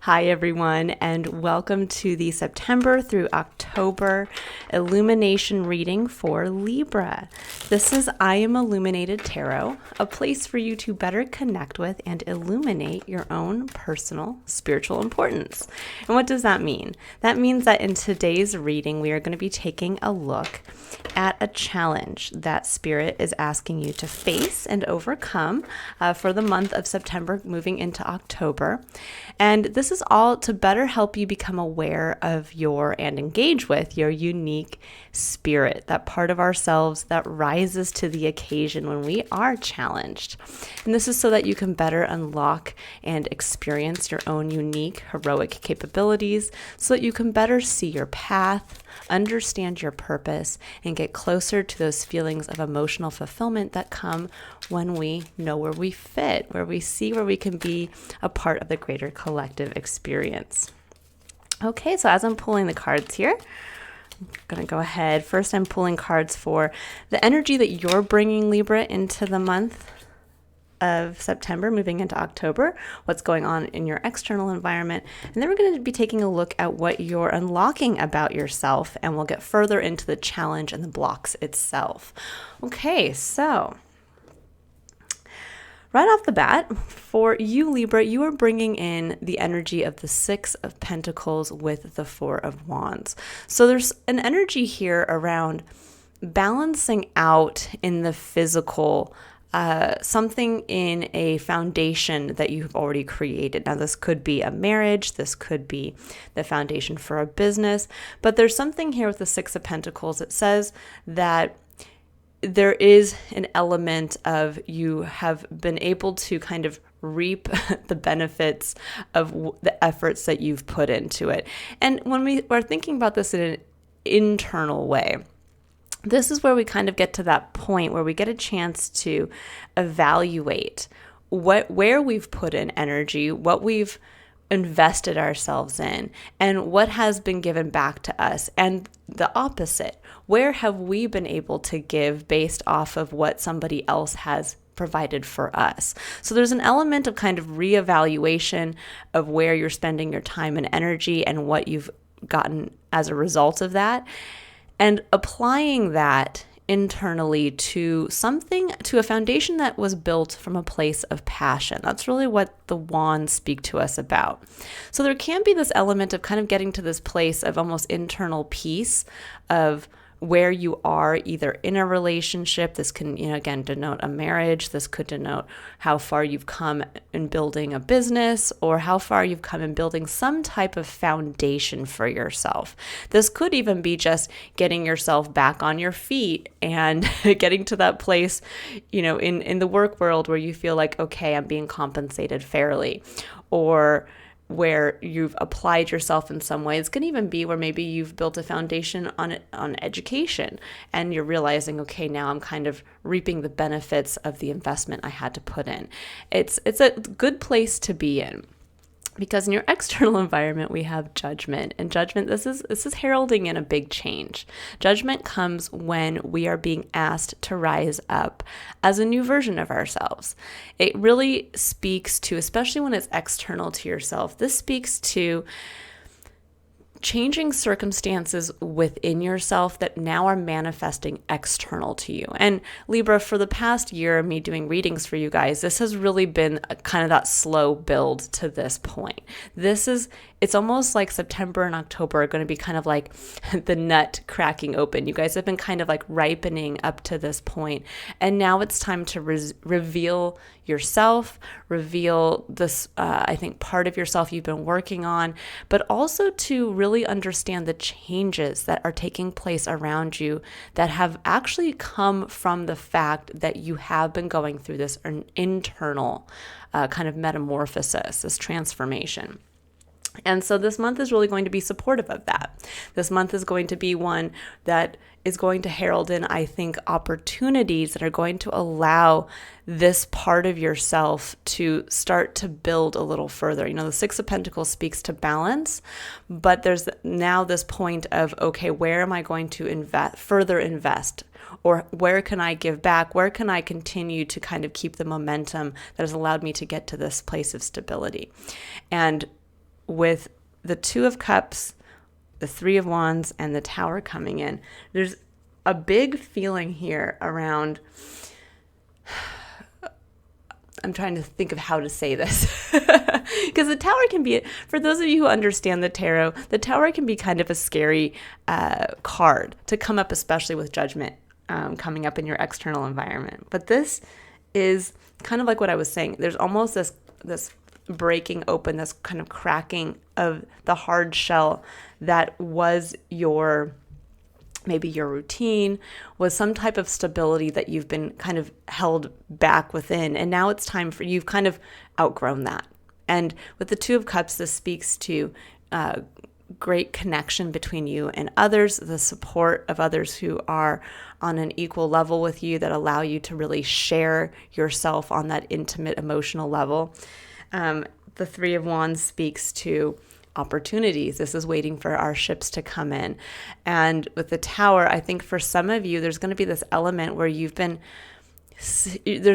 Hi, everyone, and welcome to the September through October Illumination reading for Libra. This is I Am Illuminated Tarot, a place for you to better connect with and illuminate your own personal spiritual importance. And what does that mean? That means that in today's reading, we are going to be taking a look at a challenge that Spirit is asking you to face and overcome for the month of September moving into October. And this is all to better help you become aware of and engage with your unique spirit, that part of ourselves that rises to the occasion when we are challenged. And this is so that you can better unlock and experience your own unique heroic capabilities so that you can better see your path, understand your purpose, and get closer to those feelings of emotional fulfillment that come when we know where we fit, where we see where we can be a part of the greater collective experience. Okay, so as I'm pulling the cards here, I'm going to go ahead. First, I'm pulling cards for the energy that you're bringing, Libra, into the month of September, moving into October, what's going on in your external environment. And then we're going to be taking a look at what you're unlocking about yourself, and we'll get further into the challenge and the blocks itself. Okay, so right off the bat, for you, Libra, you are bringing in the energy of the Six of Pentacles with the Four of Wands. So there's an energy here around balancing out in the physical something in a foundation that you've already created. Now, this could be a marriage, this could be the foundation for a business, but there's something here with the Six of Pentacles. It says that there is an element of you have been able to kind of reap the benefits of the efforts that you've put into it. And when we are thinking about this in an internal way, this is where we kind of get to that point where we get a chance to evaluate where we've put in energy, what we've invested ourselves in, and what has been given back to us. And the opposite, where have we been able to give based off of what somebody else has provided for us? So there's an element of kind of reevaluation of where you're spending your time and energy and what you've gotten as a result of that, and applying that internally to a foundation that was built from a place of passion. That's really what the wands speak to us about. So there can be this element of kind of getting to this place of almost internal peace of where you are either in a relationship. This can, again, denote a marriage. This could denote how far you've come in building a business, or how far you've come in building some type of foundation for yourself. This could even be just getting yourself back on your feet and getting to that place, in the work world where you feel like, okay, I'm being compensated fairly, or where you've applied yourself in some way. It can even be where maybe you've built a foundation on education and you're realizing, okay, now I'm kind of reaping the benefits of the investment I had to put in. It's a good place to be in. Because in your external environment, we have judgment. And judgment, this is heralding in a big change. Judgment comes when we are being asked to rise up as a new version of ourselves. It really speaks to, especially when it's external to yourself, this speaks to changing circumstances within yourself that now are manifesting external to you. And Libra, for the past year of me doing readings for you guys, this has really been kind of that slow build to this point. It's almost like September and October are going to be kind of like the nut cracking open. You guys have been kind of like ripening up to this point. And now it's time to reveal yourself, reveal this, I think, part of yourself you've been working on, but also to really understand the changes that are taking place around you that have actually come from the fact that you have been going through this internal kind of metamorphosis, this transformation. And so this month is really going to be supportive of that. This month is going to be one that is going to herald in, I think, opportunities that are going to allow this part of yourself to start to build a little further. The Six of Pentacles speaks to balance, but there's now this point of, okay, where am I going to further invest? Or where can I give back? Where can I continue to kind of keep the momentum that has allowed me to get to this place of stability? And with the Two of Cups, the Three of Wands, and the Tower coming in, there's a big feeling here around, I'm trying to think of how to say this, because the Tower can be, for those of you who understand the tarot, the Tower can be kind of a scary card to come up, especially with judgment coming up in your external environment. But this is kind of like what I was saying. There's almost this breaking open, this kind of cracking of the hard shell that was maybe your routine, was some type of stability that you've been kind of held back within. And now it's time for, you've kind of outgrown that. And with the Two of Cups, this speaks to great connection between you and others, the support of others who are on an equal level with you, that allow you to really share yourself on that intimate emotional level. The Three of Wands speaks to opportunities. This is waiting for our ships to come in. And with the Tower, I think for some of you, there's going to be this element where there's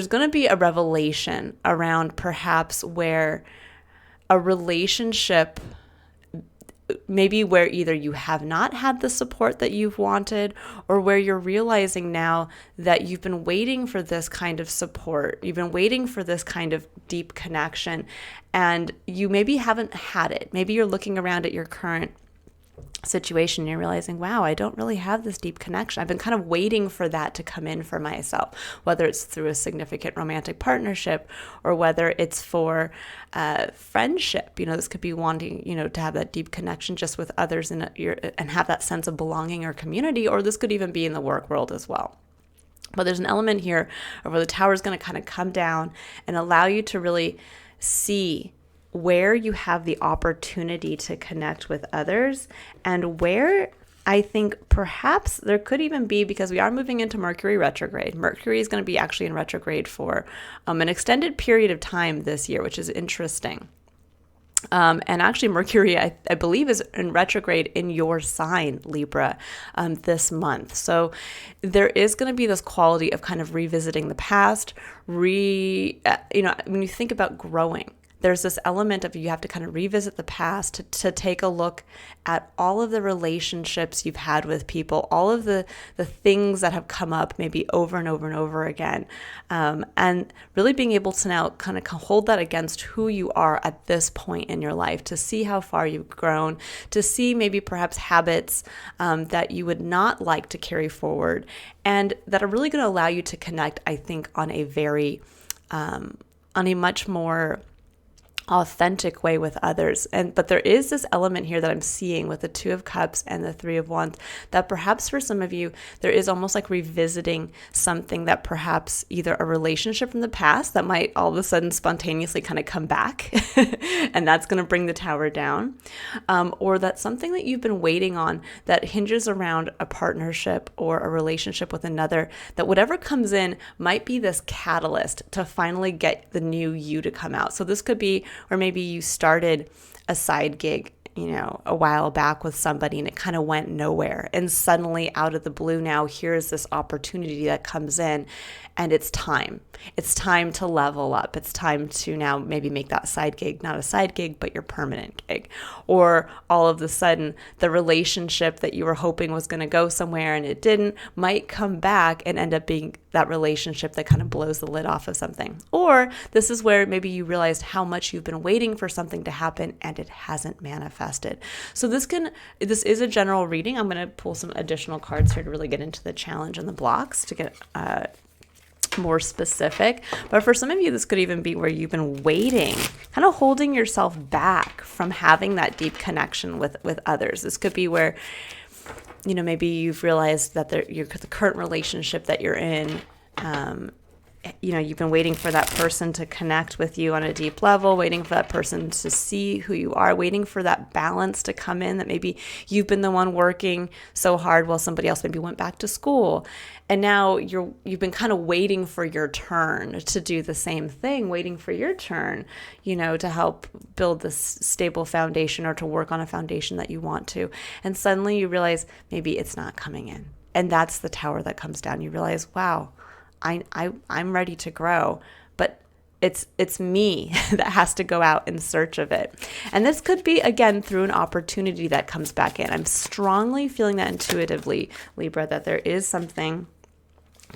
going to be a revelation around perhaps where a relationship, maybe where either you have not had the support that you've wanted, or where you're realizing now that you've been waiting for this kind of support, you've been waiting for this kind of deep connection, and you maybe haven't had it. Maybe you're looking around at your current situation and you're realizing, wow, I don't really have this deep connection. I've been kind of waiting for that to come in for myself, whether it's through a significant romantic partnership or whether it's for friendship. This could be wanting, to have that deep connection just with others and have that sense of belonging or community, or this could even be in the work world as well. But there's an element here where the Tower is going to kind of come down and allow you to really see where you have the opportunity to connect with others, and where I think perhaps there could even be, because we are moving into Mercury retrograde. Mercury is going to be actually in retrograde for an extended period of time this year, which is interesting. And actually Mercury, I believe, is in retrograde in your sign, Libra, this month. So there is going to be this quality of kind of revisiting the past, when you think about growing, there's this element of you have to kind of revisit the past to take a look at all of the relationships you've had with people, all of the things that have come up maybe over and over and over again, and really being able to now kind of hold that against who you are at this point in your life, to see how far you've grown, to see maybe perhaps habits that you would not like to carry forward, and that are really going to allow you to connect, I think, on a much more authentic way with others. But there is this element here that I'm seeing with the Two of Cups and the Three of Wands, that perhaps for some of you, there is almost like revisiting something that perhaps either a relationship from the past that might all of a sudden spontaneously kind of come back and that's going to bring the Tower down, or that's something that you've been waiting on that hinges around a partnership or a relationship with another, that whatever comes in might be this catalyst to finally get the new you to come out. So this could be, or maybe you started a side gig, a while back with somebody and it kind of went nowhere. And suddenly out of the blue now, here's this opportunity that comes in, and it's time. It's time to level up. It's time to now maybe make that side gig not a side gig, but your permanent gig. Or all of a sudden, the relationship that you were hoping was going to go somewhere and it didn't might come back and end up being that relationship that kind of blows the lid off of something. Or this is where maybe you realized how much you've been waiting for something to happen and it hasn't manifested. So this is a general reading. I'm going to pull some additional cards here to really get into the challenge and the blocks to get more specific. But for some of you, this could even be where you've been waiting, kind of holding yourself back from having that deep connection with others. This could be where, maybe you've realized that the current relationship that you're in, you've been waiting for that person to connect with you on a deep level, waiting for that person to see who you are, waiting for that balance to come in, that maybe you've been the one working so hard while somebody else maybe went back to school. And now you've been kind of waiting for your turn to do the same thing, waiting for your turn, to help build this stable foundation or to work on a foundation that you want to. And suddenly you realize maybe it's not coming in. And that's the Tower that comes down. You realize, wow, I'm ready to grow, but it's me that has to go out in search of it. And this could be, again, through an opportunity that comes back in. I'm strongly feeling that intuitively, Libra, that there is something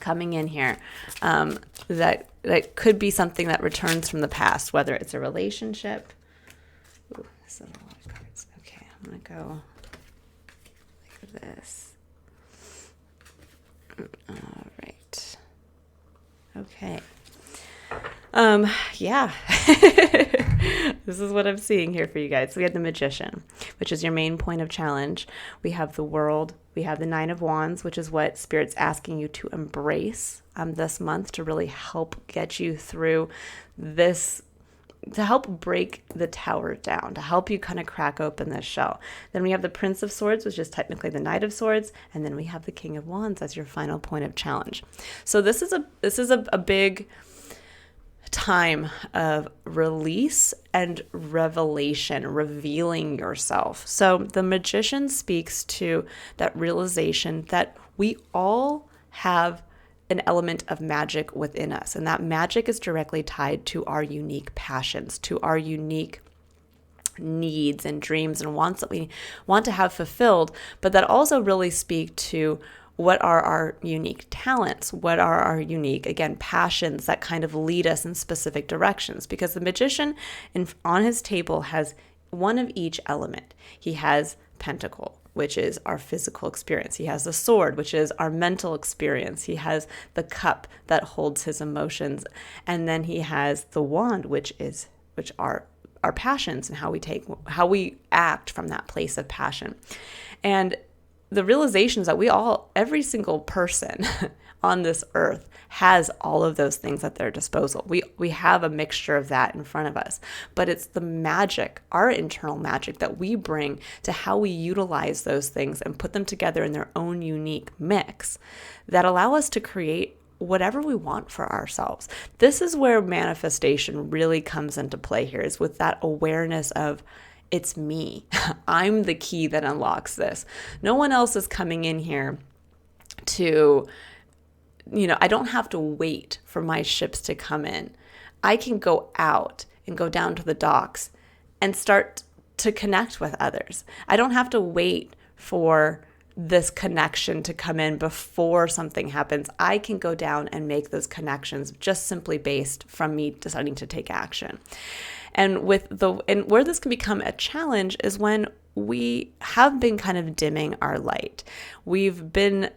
coming in here that could be something that returns from the past, whether it's a relationship. Ooh, this is a lot of cards. Okay, I'm going to go like this. All right. Okay. Yeah. This is what I'm seeing here for you guys. So we have the Magician, which is your main point of challenge. We have the World. We have the Nine of Wands, which is what Spirit's asking you to embrace this month to really help get you through this, to help break the tower down, to help you kind of crack open this shell. Then we have the Prince of Swords, which is technically the Knight of Swords, and then we have the King of Wands as your final point of challenge. So this is a big time of release and revelation, revealing yourself. So the Magician speaks to that realization that we all have an element of magic within us, and that magic is directly tied to our unique passions, to our unique needs and dreams and wants that we want to have fulfilled, but that also really speak to what are our unique talents? What are our unique, again, passions that kind of lead us in specific directions? Because the Magician on his table has one of each element. He has Pentacle, which is our physical experience. He has the Sword, which is our mental experience. He has the Cup that holds his emotions. And then he has the Wand, which are our passions and how we act from that place of passion. And the realization is that every single person on this earth has all of those things at their disposal. We have a mixture of that in front of us, but it's the magic, our internal magic that we bring to how we utilize those things and put them together in their own unique mix that allow us to create whatever we want for ourselves. This is where manifestation really comes into play here, is with that awareness of, it's me. I'm the key that unlocks this. No one else is coming in here to, I don't have to wait for my ships to come in. I can go out and go down to the docks and start to connect with others. I don't have to wait for this connection to come in before something happens. I can go down and make those connections just simply based from me deciding to take action. And where this can become a challenge is when we have been kind of dimming our light. We've been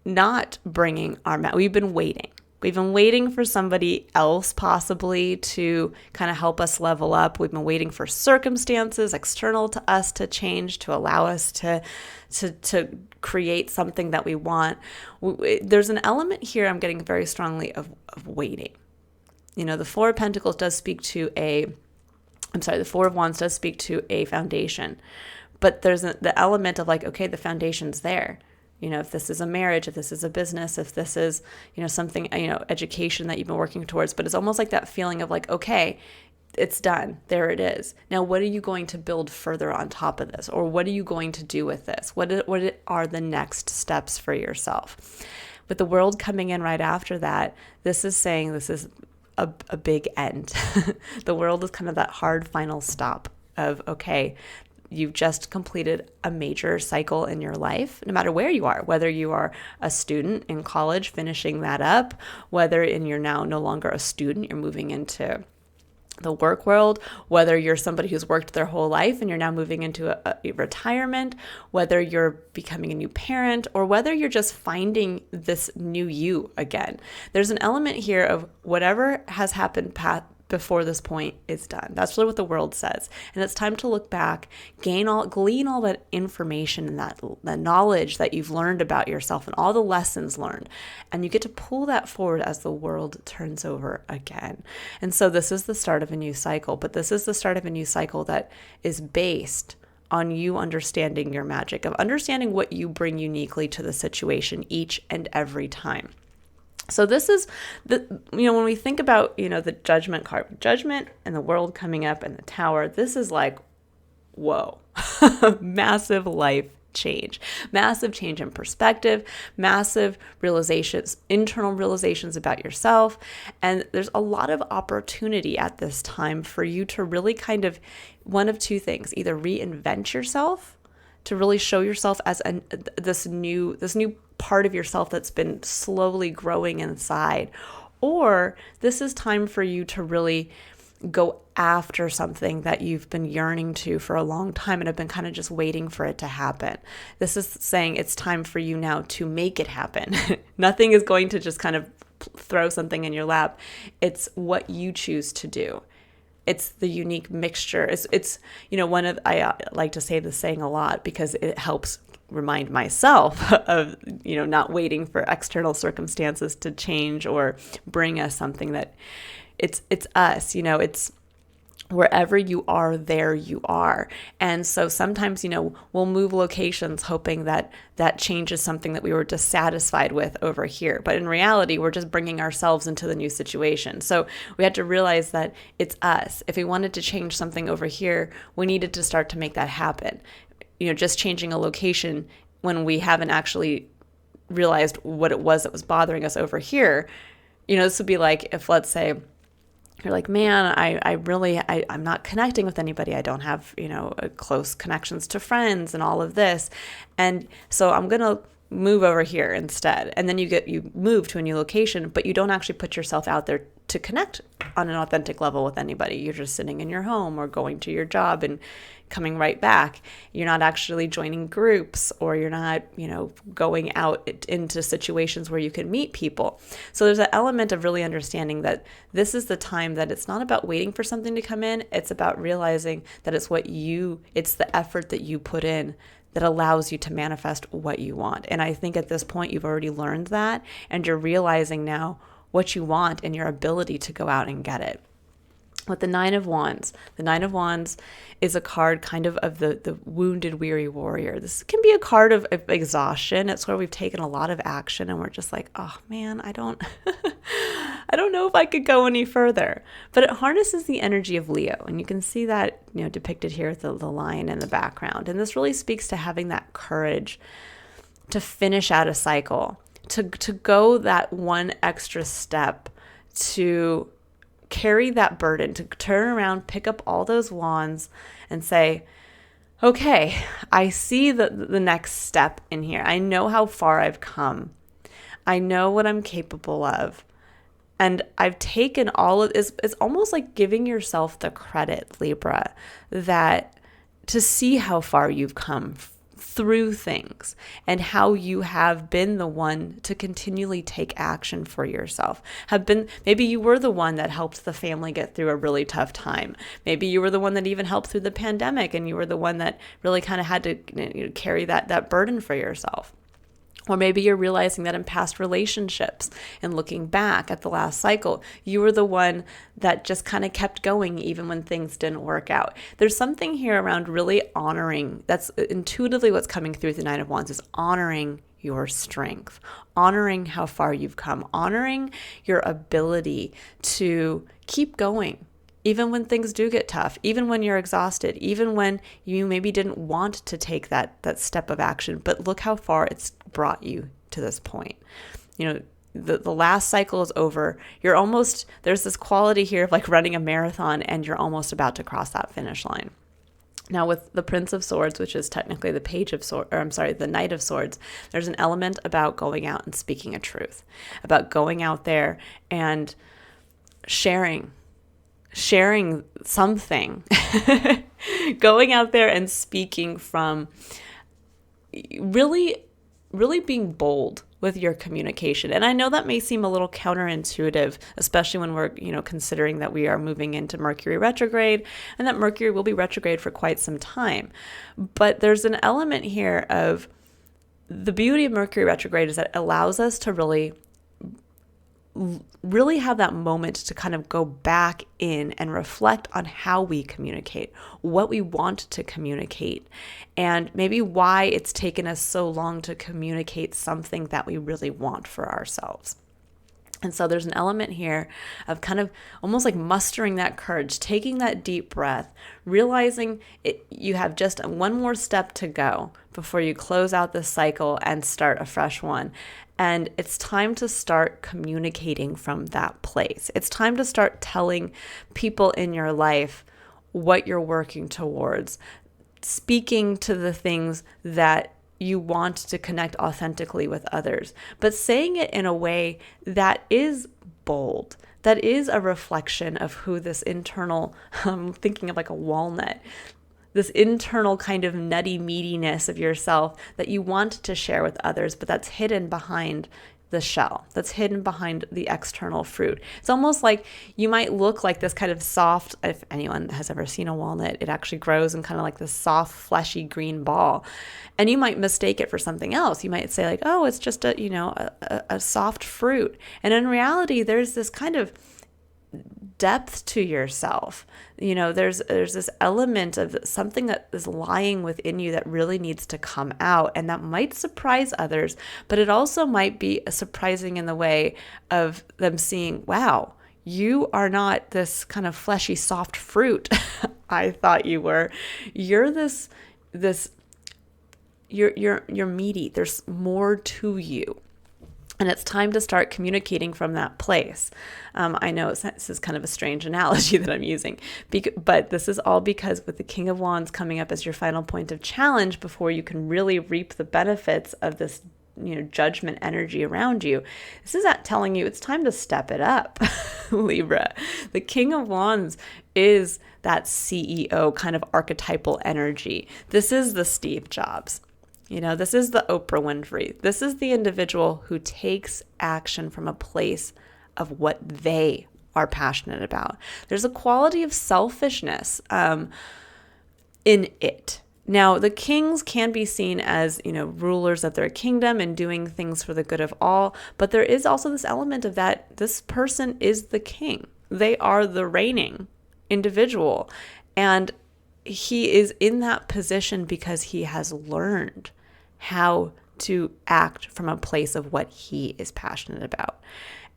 not bringing we've been waiting. We've been waiting for somebody else possibly to kind of help us level up. We've been waiting for circumstances external to us to change, to allow us to create something that we want. There's an element here I'm getting very strongly of waiting. The Four of Pentacles does speak to the Four of Wands does speak to a foundation, but there's the element of like, okay, the foundation's there. If this is a marriage, if this is a business, if this is, something, education that you've been working towards, but it's almost like that feeling of like, okay, it's done. There it is. Now, what are you going to build further on top of this? Or what are you going to do with this? What are the next steps for yourself? With the World coming in right after that, this is saying this is a big end. The World is kind of that hard final stop of, okay, you've just completed a major cycle in your life, no matter where you are, whether you are a student in college finishing that up, whether you're now no longer a student, you're moving into the work world, whether you're somebody who's worked their whole life and you're now moving into a retirement, whether you're becoming a new parent, or whether you're just finding this new you again. There's an element here of whatever has happened before this point is done. That's really what the World says. And it's time to look back, glean all that information and that knowledge that you've learned about yourself and all the lessons learned. And you get to pull that forward as the world turns over again. And so this is the start of a new cycle, but this is the start of a new cycle that is based on you understanding your magic, of understanding what you bring uniquely to the situation each and every time. So this is when we think about, the Judgment card, Judgment and the World coming up and the Tower, this is like, whoa, massive life massive change in perspective, massive realizations, internal realizations about yourself. And there's a lot of opportunity at this time for you to really kind of one of two things, either reinvent yourself to really show yourself as this new part of yourself that's been slowly growing inside, or this is time for you to really go after something that you've been yearning to for a long time and have been kind of just waiting for it to happen. This is saying it's time for you now to make it happen. Nothing is going to just kind of throw something in your lap. It's what you choose to do. It's the unique mixture. It's I like to say this saying a lot because it helps remind myself of, not waiting for external circumstances to change or bring us something that it's us, it's wherever you are, there you are. And so sometimes, we'll move locations hoping that changes something that we were dissatisfied with over here. But in reality, we're just bringing ourselves into the new situation. So we had to realize that it's us. If we wanted to change something over here, we needed to start to make that happen. Just changing a location when we haven't actually realized what it was that was bothering us over here. This would be like if, let's say, you're like, man, I'm not connecting with anybody. I don't have, close connections to friends and all of this. And so I'm going to move over here instead. And then you move to a new location, but you don't actually put yourself out there to connect on an authentic level with anybody. You're just sitting in your home or going to your job and coming right back. You're not actually joining groups, or you're not, going out into situations where you can meet people. So there's an element of really understanding that this is the time that it's not about waiting for something to come in. It's about realizing that it's the effort that you put in that allows you to manifest what you want. And I think at this point, you've already learned that, and you're realizing now what you want and your ability to go out and get it. With the Nine of Wands is a card kind of the wounded, weary warrior. This can be a card of exhaustion. It's where we've taken a lot of action and we're just like, oh man, I don't know if I could go any further. But it harnesses the energy of Leo. And you can see that, depicted here with the lion in the background. And this really speaks to having that courage to finish out a cycle, to go that one extra step, to carry that burden, to turn around, pick up all those wands and say, okay, I see the next step in here. I know how far I've come. I know what I'm capable of. And I've taken all of this. It's almost like giving yourself the credit, Libra, that to see how far you've come through things and how you have been the one to continually take action for yourself. Maybe you were the one that helped the family get through a really tough time. Maybe you were the one that even helped through the pandemic, and you were the one that really kind of had to carry that burden for yourself. Or maybe you're realizing that in past relationships and looking back at the last cycle, you were the one that just kind of kept going even when things didn't work out. There's something here around really honoring. That's intuitively what's coming through the Nine of Wands, is honoring your strength, honoring how far you've come, honoring your ability to keep going. Even when things do get tough, even when you're exhausted, even when you maybe didn't want to take that step of action, but look how far it's brought you to this point. The last cycle is over. There's this quality here of like running a marathon, and you're almost about to cross that finish line. Now with the Prince of Swords, which is technically the Knight of Swords, there's an element about going out and speaking a truth, about going out there and sharing something, going out there and speaking from really, really being bold with your communication. And I know that may seem a little counterintuitive, especially when we're, considering that we are moving into Mercury retrograde, and that Mercury will be retrograde for quite some time. But there's an element here of the beauty of Mercury retrograde is that it allows us to really have that moment to kind of go back in and reflect on how we communicate, what we want to communicate, and maybe why it's taken us so long to communicate something that we really want for ourselves. And so there's an element here of kind of almost like mustering that courage, taking that deep breath, realizing you have just one more step to go before you close out this cycle and start a fresh one. And it's time to start communicating from that place. It's time to start telling people in your life what you're working towards, speaking to the things that you want to connect authentically with others, but saying it in a way that is bold, that is a reflection of who this internal, I'm thinking of like a walnut, this internal kind of nutty meatiness of yourself that you want to share with others, but that's hidden behind the shell, that's hidden behind the external fruit. It's almost like you might look like this kind of soft, if anyone has ever seen a walnut, it actually grows in kind of like this soft, fleshy green ball. And you might mistake it for something else. You might say like, oh, it's just a soft fruit. And in reality, there's this kind of depth to yourself. There's this element of something that is lying within you that really needs to come out, and that might surprise others, but it also might be surprising in the way of them seeing, wow, you are not this kind of fleshy soft fruit I thought you were. You're you're meaty. There's more to you. And it's time to start communicating from that place. I know this is kind of a strange analogy that I'm using, but this is all because with the King of Wands coming up as your final point of challenge before you can really reap the benefits of this judgment energy around you, this is telling you it's time to step it up, Libra. The King of Wands is that CEO kind of archetypal energy. This is the Steve Jobs. This is the Oprah Winfrey. This is the individual who takes action from a place of what they are passionate about. There's a quality of selfishness in it. Now, the kings can be seen as, rulers of their kingdom and doing things for the good of all, but there is also this element of that this person is the king. They are the reigning individual, and he is in that position because he has learned how to act from a place of what he is passionate about.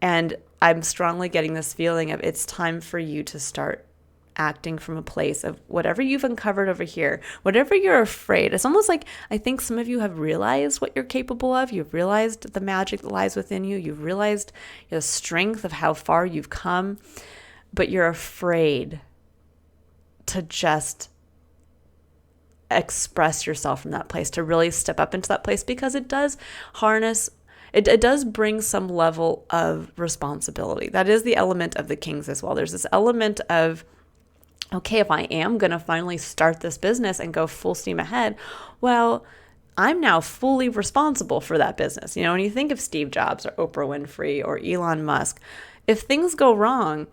And I'm strongly getting this feeling of it's time for you to start acting from a place of whatever you've uncovered over here, whatever you're afraid. It's almost like I think some of you have realized what you're capable of. You've realized the magic that lies within you. You've realized the strength of how far you've come, but you're afraid to just express yourself from that place, to really step up into that place, because it does harness, it does bring some level of responsibility. That is the element of the kings as well. There's this element of, okay, if I am going to finally start this business and go full steam ahead, well, I'm now fully responsible for that business. When you think of Steve Jobs or Oprah Winfrey or Elon Musk, if things go wrong,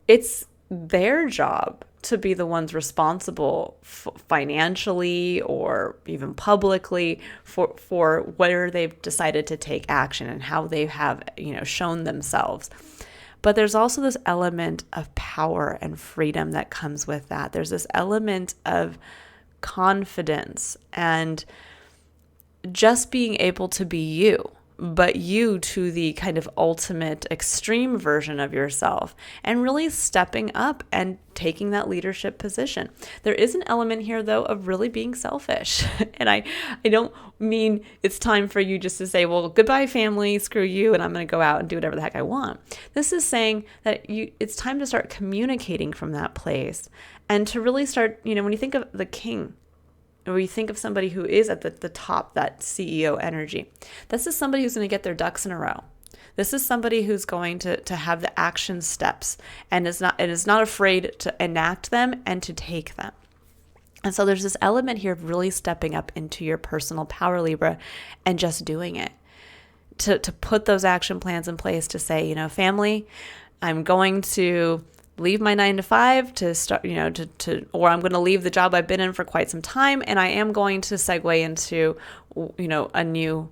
it's their job to be the ones responsible financially or even publicly for where they've decided to take action and how they have, shown themselves. But there's also this element of power and freedom that comes with that. There's this element of confidence and just being able to be you, but you to the kind of ultimate extreme version of yourself, and really stepping up and taking that leadership position. There is an element here, though, of really being selfish. And I don't mean it's time for you just to say, well, goodbye family, screw you, and I'm going to go out and do whatever the heck I want. This is saying that it's time to start communicating from that place and to really start, when you think of the king, or you think of somebody who is at the top, that CEO energy, this is somebody who's going to get their ducks in a row. This is somebody who's going to have the action steps and is not afraid to enact them and to take them. And so there's this element here of really stepping up into your personal power, Libra, and just doing it. To put those action plans in place to say, family, I'm going to leave my 9-to-5 to start, or I'm going to leave the job I've been in for quite some time, and I am going to segue into, a new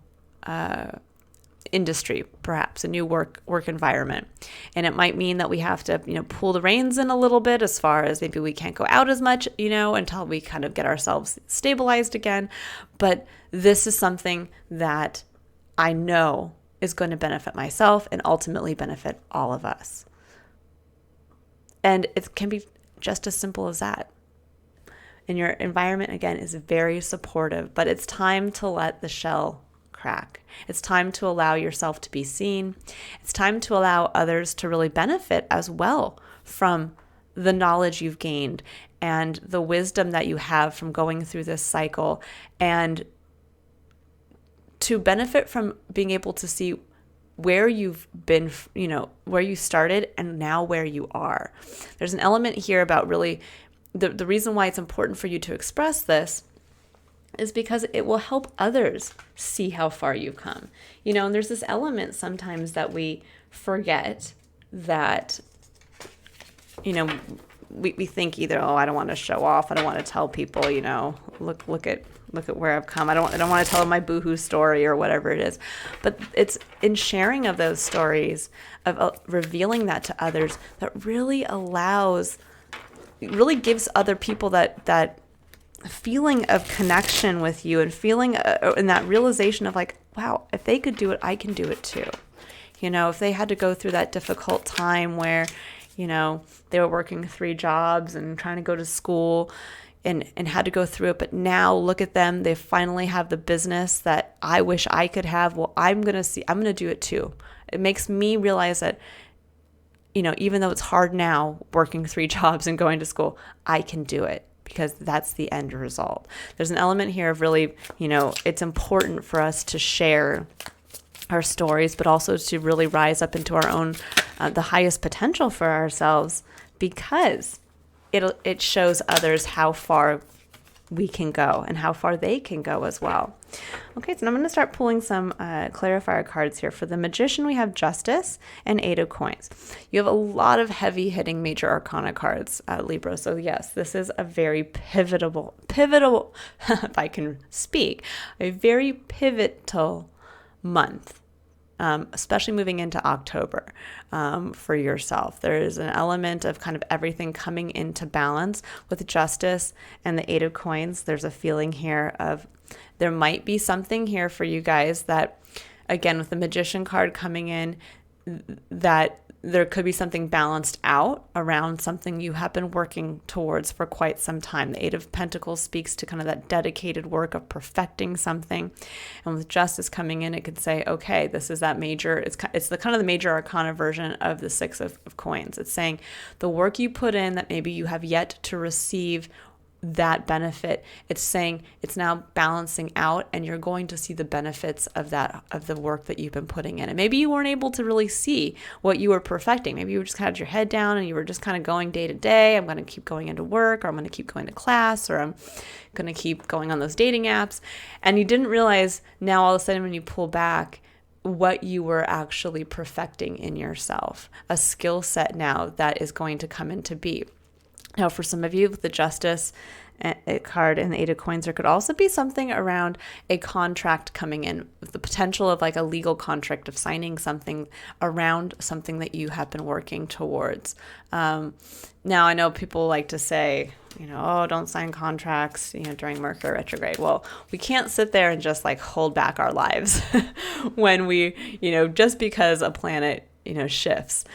industry, perhaps a new work environment. And it might mean that we have to, pull the reins in a little bit, as far as maybe we can't go out as much, until we kind of get ourselves stabilized again. But this is something that I know is going to benefit myself and ultimately benefit all of us. And it can be just as simple as that. And your environment, again, is very supportive, but it's time to let the shell crack. It's time to allow yourself to be seen. It's time to allow others to really benefit as well from the knowledge you've gained and the wisdom that you have from going through this cycle, and to benefit from being able to see where you've been, where you started and now where you are. There's an element here about really the reason why it's important for you to express this is because it will help others see how far you've come. And there's this element sometimes that we forget that, we think either, I don't want to show off. I don't want to tell people, look at where I've come. I don't want to tell them my boohoo story or whatever it is. But it's in sharing of those stories, of revealing that to others, that really gives other people that feeling of connection with you, and feeling and that realization of like, wow, if they could do it, I can do it too. If they had to go through that difficult time where, they were working 3 jobs and trying to go to school and had to go through it. But now look at them. They finally have the business that I wish I could have. Well, I'm going to do it too. It makes me realize that, even though it's hard now working 3 jobs and going to school, I can do it because that's the end result. There's an element here of really, it's important for us to share our stories, but also to really rise up into our own, the highest potential for ourselves, because it shows others how far we can go and how far they can go as well. Okay, so I'm going to start pulling some clarifier cards here. For the Magician, we have Justice and 8 of Coins. You have a lot of heavy-hitting major arcana cards, Libra. So yes, this is a very pivotal, if I can speak, a very pivotal month. Especially moving into October for yourself. There is an element of kind of everything coming into balance with Justice and the 8 of Coins. There's a feeling here of there might be something here for you guys that, again, with the Magician card coming in, that there could be something balanced out around something you have been working towards for quite some time. The 8 of Pentacles speaks to kind of that dedicated work of perfecting something. And with Justice coming in, it could say, okay, this is that major, it's the kind of the major arcana version of the 6 of Coins. It's saying the work you put in that maybe you have yet to receive that benefit, it's saying it's now balancing out, and you're going to see the benefits of that, of the work that you've been putting in. And maybe you weren't able to really see what you were perfecting. Maybe you just had your head down and you were just kind of going day to day. I'm going to keep going into work, or I'm going to keep going to class, or I'm going to keep going on those dating apps. And you didn't realize now all of a sudden when you pull back what you were actually perfecting in yourself, a skill set now that is going to come into be. Now, for some of you, with the Justice card and the 8 of Coins, there could also be something around a contract coming in, with the potential of like a legal contract of signing something around something that you have been working towards. Now, I know people like to say, don't sign contracts, during Mercury Retrograde. Well, we can't sit there and just like hold back our lives when we, just because a planet, shifts.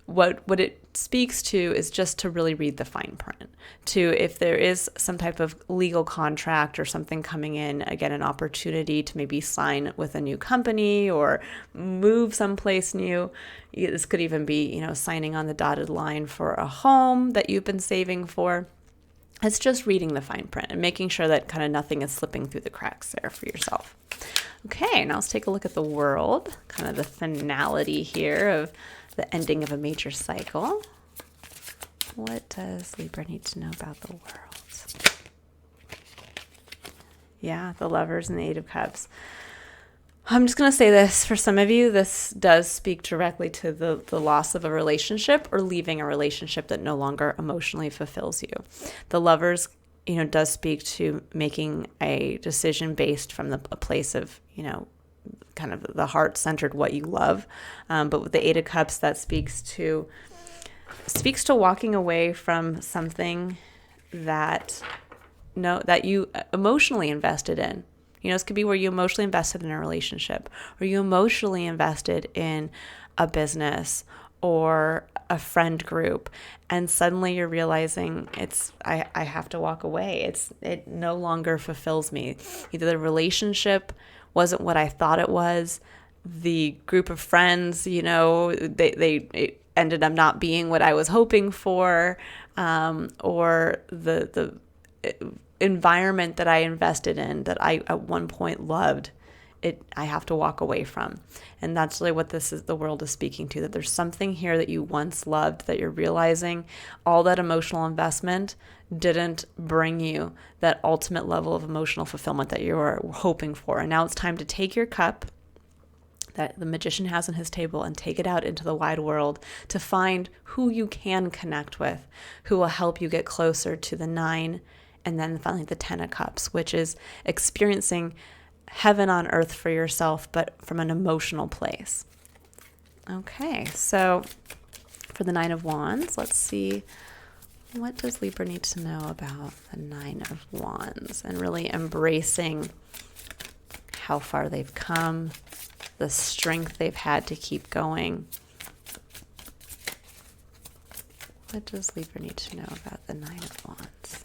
What it speaks to is just to really read the fine print, to if there is some type of legal contract or something coming in, again, an opportunity to maybe sign with a new company or move someplace new. This could even be, signing on the dotted line for a home that you've been saving for. It's just reading the fine print and making sure that kind of nothing is slipping through the cracks there for yourself. Okay, now let's take a look at the world, kind of the finality here of the ending of a major cycle. What does Libra need to know about the world? Yeah, the Lovers and the 8 of Cups. I'm just going to say this. For some of you, this does speak directly to the loss of a relationship or leaving a relationship that no longer emotionally fulfills you. The Lovers, does speak to making a decision based from a place of, kind of the heart-centered, what you love. But with the 8 of Cups, that speaks to walking away from something that you emotionally invested in. This could be where you emotionally invested in a relationship, or you emotionally invested in a business or a friend group, and suddenly you're realizing I have to walk away. It no longer fulfills me. Either the relationship wasn't what I thought it was, the group of friends, it ended up not being what I was hoping for, or the environment that I invested in that I at one point loved, I have to walk away from. And that's really what the world is speaking to, that there's something here that you once loved that you're realizing all that emotional investment didn't bring you that ultimate level of emotional fulfillment that you were hoping for. And now it's time to take your cup that the magician has on his table and take it out into the wide world to find who you can connect with, who will help you get closer to the 9 and then finally the 10 of Cups, which is experiencing heaven on earth for yourself, but from an emotional place. Okay, so for the 9 of Wands, let's see, what does Libra need to know about the 9 of Wands and really embracing how far they've come, the strength they've had to keep going. What does Libra need to know about the 9 of Wands?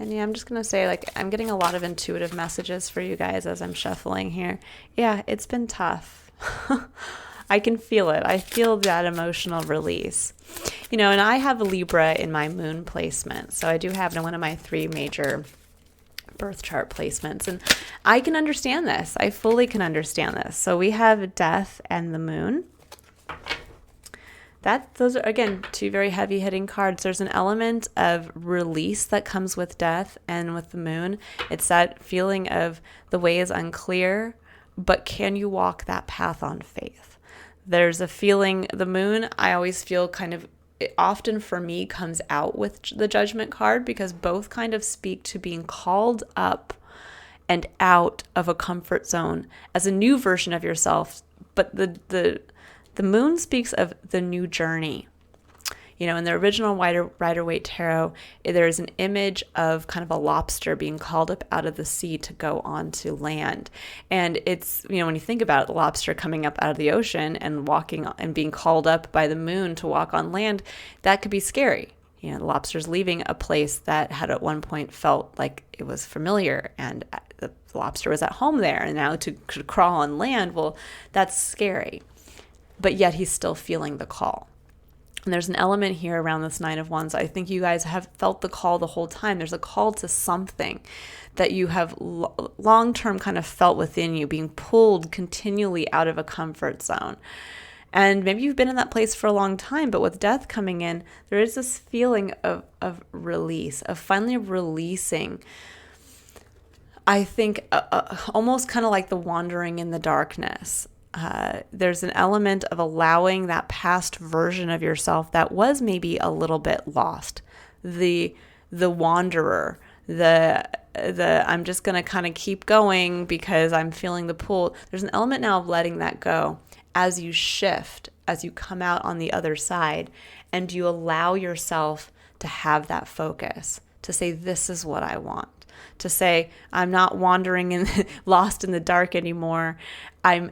And yeah, I'm just going to say, I'm getting a lot of intuitive messages for you guys as I'm shuffling here. Yeah, it's been tough. I can feel it. I feel that emotional release. And I have a Libra in my moon placement. So I do have it in one of my 3 major birth chart placements. And I can understand this. I fully can understand this. So we have death and the moon. Those are, again, 2 very heavy hitting cards. There's an element of release that comes with death and with the moon. It's that feeling of the way is unclear, but can you walk that path on faith? There's a feeling, the moon, I always feel it often for me comes out with the Judgment card, because both kind of speak to being called up and out of a comfort zone as a new version of yourself. But the moon speaks of the new journey. In the original Rider-Waite Tarot, there's an image of kind of a lobster being called up out of the sea to go onto land. And it's, when you think about it, the lobster coming up out of the ocean and walking and being called up by the moon to walk on land, that could be scary. The lobster's leaving a place that had at one point felt like it was familiar, and the lobster was at home there, and now to crawl on land, well, that's scary. But yet he's still feeling the call. And there's an element here around this 9 of Wands. I think you guys have felt the call the whole time. There's a call to something that you have long-term kind of felt within you, being pulled continually out of a comfort zone. And maybe you've been in that place for a long time, but with death coming in, there is this feeling of release, of finally releasing. I think almost kind of like the wandering in the darkness. There's an element of allowing that past version of yourself that was maybe a little bit lost, the wanderer, the I'm just going to kind of keep going because I'm feeling the pull. There's an element now of letting that go as you shift, as you come out on the other side, and you allow yourself to have that focus, to say, this is what I want. To say, I'm not wandering and lost in the dark anymore. I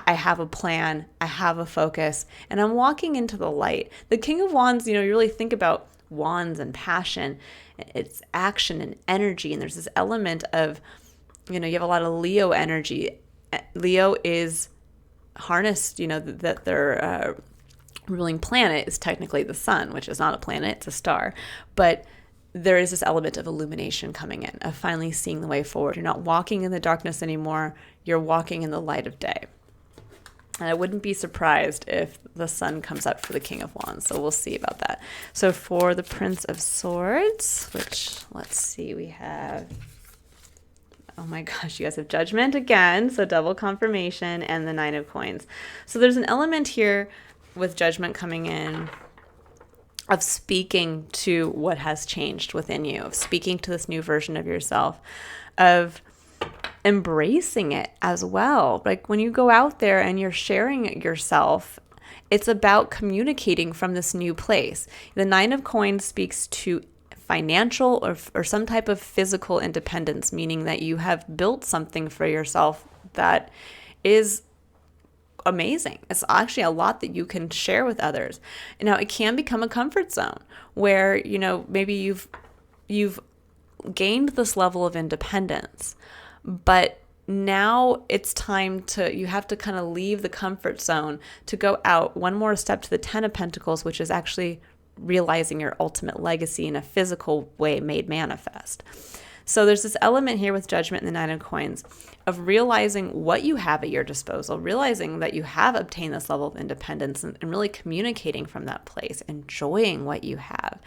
have a plan, I have a focus, and I'm walking into the light. The King of Wands, you really think about wands and passion, it's action and energy, and there's this element of, you have a lot of Leo energy. Leo is harnessed, that their ruling planet is technically the sun, which is not a planet, it's a star, but there is this element of illumination coming in, of finally seeing the way forward. You're not walking in the darkness anymore. You're walking in the light of day. And I wouldn't be surprised if the sun comes up for the King of Wands. So we'll see about that. So for the Prince of Swords, which, let's see, we have, oh my gosh, you guys have Judgment again. So double confirmation, and the 9 of Coins. So there's an element here with Judgment coming in of speaking to what has changed within you, of speaking to this new version of yourself, of embracing it as well. Like when you go out there and you're sharing yourself, it's about communicating from this new place. The Nine of Coins speaks to financial or some type of physical independence, meaning that you have built something for yourself that is amazing. It's actually a lot that you can share with others. Now, it can become a comfort zone where, maybe you've gained this level of independence, but now it's time you have to kind of leave the comfort zone to go out one more step to the Ten of Pentacles, which is actually realizing your ultimate legacy in a physical way made manifest. So there's this element here with Judgment and the Nine of Coins of realizing what you have at your disposal, realizing that you have obtained this level of independence and really communicating from that place, enjoying what you have.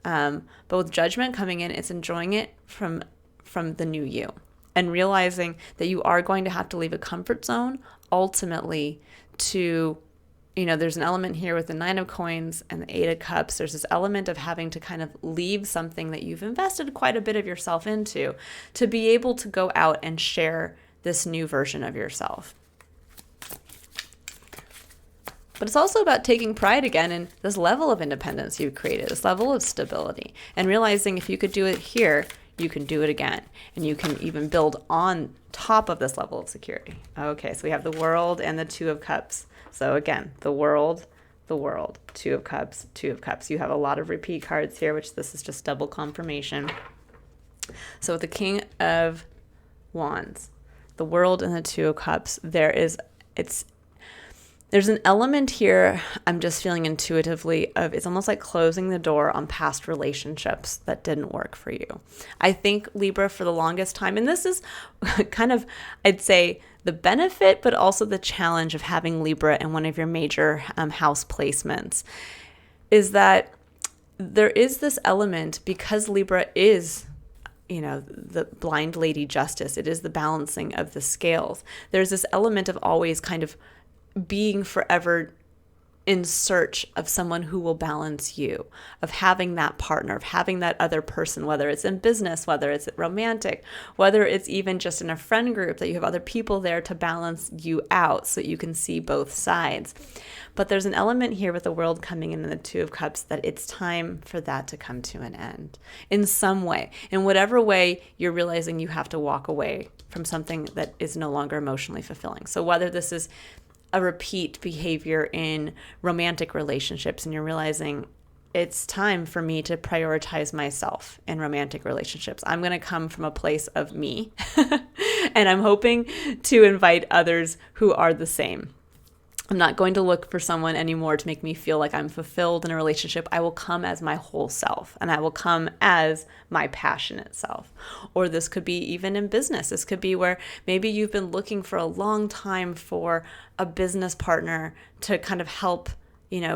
But with Judgment coming in, it's enjoying it from the new you and realizing that you are going to have to leave a comfort zone ultimately to, there's an element here with the Nine of Coins and the Eight of Cups. There's this element of having to kind of leave something that you've invested quite a bit of yourself into to be able to go out and share this new version of yourself. But it's also about taking pride again in this level of independence you've created, this level of stability, and realizing if you could do it here, you can do it again. And you can even build on top of this level of security. Okay, so we have the World and the Two of Cups. So again, the World, Two of Cups, Two of Cups. You have a lot of repeat cards here, which this is just double confirmation. So with the King of Wands, the World and the Two of Cups, there's an element here I'm just feeling intuitively of it's almost like closing the door on past relationships that didn't work for you. I think Libra for the longest time, and this is kind of, I'd say, the benefit, but also the challenge of having Libra in one of your major house placements, is that there is this element because Libra is the blind lady justice. It is the balancing of the scales. There's this element of always kind of being forever in search of someone who will balance you, of having that partner, of having that other person, whether it's in business, whether it's romantic, whether it's even just in a friend group, that you have other people there to balance you out so that you can see both sides. But there's an element here with the World coming in and the Two of Cups that it's time for that to come to an end in some way. In whatever way you're realizing you have to walk away from something that is no longer emotionally fulfilling. So whether this is a repeat behavior in romantic relationships and you're realizing it's time for me to prioritize myself in romantic relationships. I'm going to come from a place of me and I'm hoping to invite others who are the same. I'm not going to look for someone anymore to make me feel like I'm fulfilled in a relationship. I will come as my whole self and I will come as my passionate self. Or this could be even in business. This could be where maybe you've been looking for a long time for a business partner to kind of help, to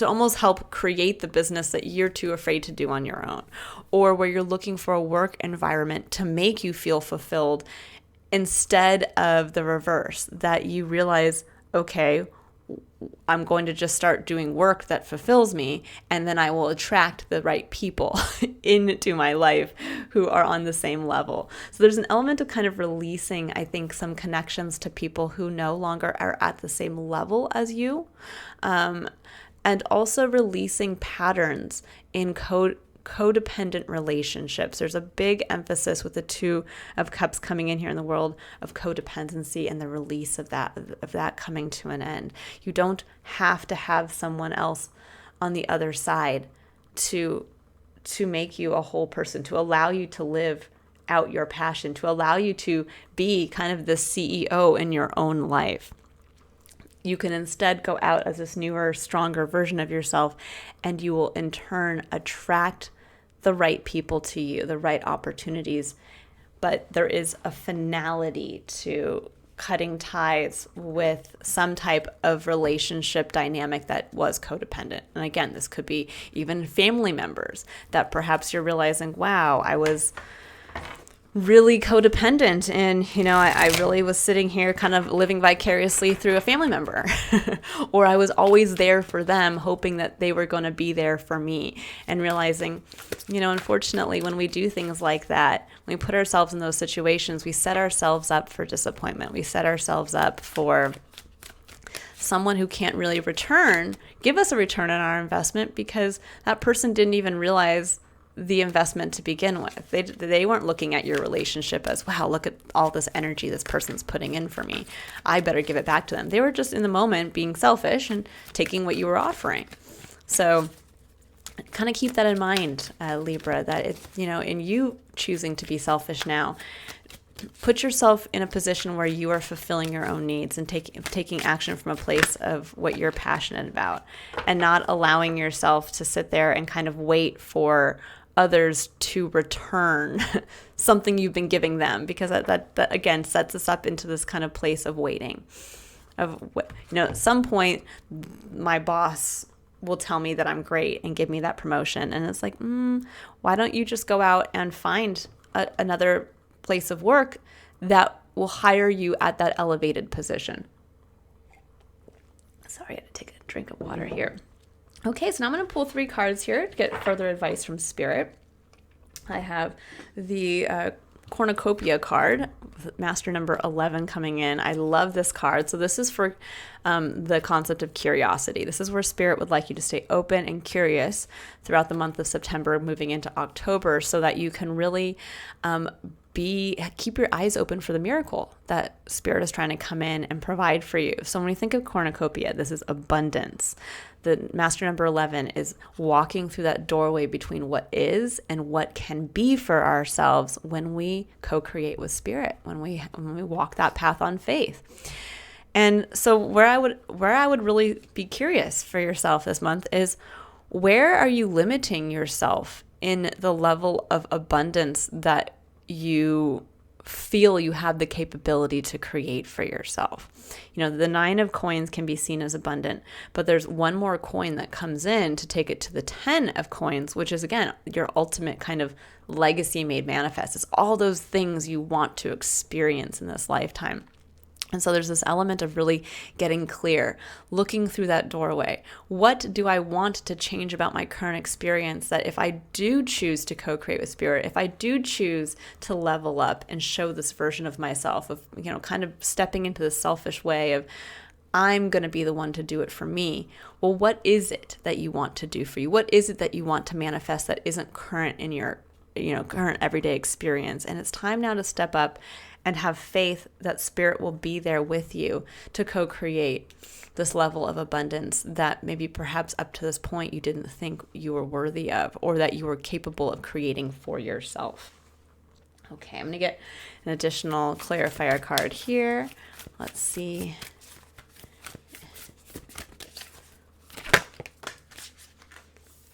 almost help create the business that you're too afraid to do on your own. Or where you're looking for a work environment to make you feel fulfilled, instead of the reverse, that you realize, okay, I'm going to just start doing work that fulfills me, and then I will attract the right people into my life who are on the same level. So there's an element of kind of releasing, I think, some connections to people who no longer are at the same level as you, and also releasing patterns in codependent relationships. There's a big emphasis with the Two of Cups coming in here in the World of codependency and the release of that coming to an end. You don't have to have someone else on the other side to make you a whole person, to allow you to live out your passion, to allow you to be kind of the CEO in your own life. You can instead go out as this newer, stronger version of yourself, and you will in turn attract the right people to you, the right opportunities. But there is a finality to cutting ties with some type of relationship dynamic that was codependent. And again, this could be even family members that perhaps you're realizing, wow, I was really codependent, and I really was sitting here kind of living vicariously through a family member or I was always there for them, hoping that they were going to be there for me, and realizing, unfortunately, when we do things like that, when we put ourselves in those situations, we set ourselves up for disappointment. We set ourselves up for someone who can't really give us a return on our investment, because that person didn't even realize the investment to begin with. They weren't looking at your relationship as, wow, look at all this energy this person's putting in for me, I better give it back to them. They were just in the moment being selfish and taking what you were offering. So kind of keep that in mind, Libra, that it's, in you choosing to be selfish now, put yourself in a position where you are fulfilling your own needs and taking action from a place of what you're passionate about, and not allowing yourself to sit there and kind of wait for others to return something you've been giving them, because that again sets us up into this kind of place of waiting. At some point my boss will tell me that I'm great and give me that promotion, and it's like, why don't you just go out and find another place of work that will hire you at that elevated position? Sorry, I had to take a drink of water here. Okay, so now I'm going to pull 3 cards here to get further advice from Spirit. I have the cornucopia card, master number 11 coming in. I love this card. So this is for the concept of curiosity. This is where Spirit would like you to stay open and curious throughout the month of September, moving into October, so that you can really keep your eyes open for the miracle that Spirit is trying to come in and provide for you. So when we think of cornucopia, this is abundance. The master number 11 is walking through that doorway between what is and what can be for ourselves when we co-create with Spirit, when we walk that path on faith. And so where I would really be curious for yourself this month is, where are you limiting yourself in the level of abundance that you feel you have the capability to create for yourself? The 9 of coins can be seen as abundant, but there's one more coin that comes in to take it to the 10 of coins, which is, again, your ultimate kind of legacy made manifest. It's all those things you want to experience in this lifetime. And so there's this element of really getting clear, looking through that doorway. What do I want to change about my current experience, that if I do choose to co-create with Spirit, if I do choose to level up and show this version of myself, of, kind of stepping into the selfish way of, I'm going to be the one to do it for me. Well, what is it that you want to do for you? What is it that you want to manifest that isn't current in your, current everyday experience? And it's time now to step up and have faith that Spirit will be there with you to co-create this level of abundance that maybe perhaps up to this point you didn't think you were worthy of, or that you were capable of creating for yourself. Okay, I'm going to get an additional clarifier card here. Let's see.